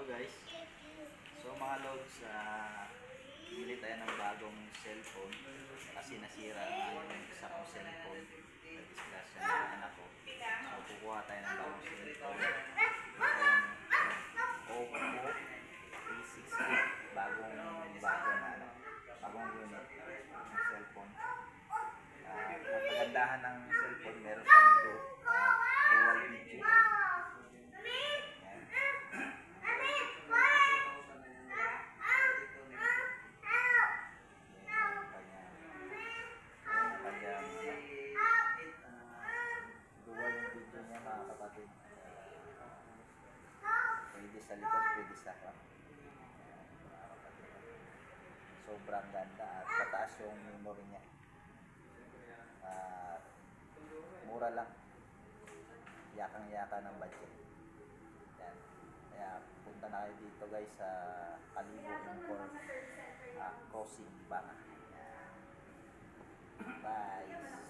Hello guys. So mga logs, bili tayo ng bagong cellphone kasi nasira ang isa kong cellphone. Na-discuss ng anak ko. So kukuha tayo ng bagong cellphone. Oppo A60, bagong unit ng cellphone. Ang kagandahan ng cellphone, meron siyang dual video. Pwede sa likod, pwede sa harap. Sobrang ganda at pataas yung memory niya. Mura lang. Yakang-yaka ng budget. Yan. Kaya punta na kayo dito guys sa Kalibo Import Crossing Banga. Bye.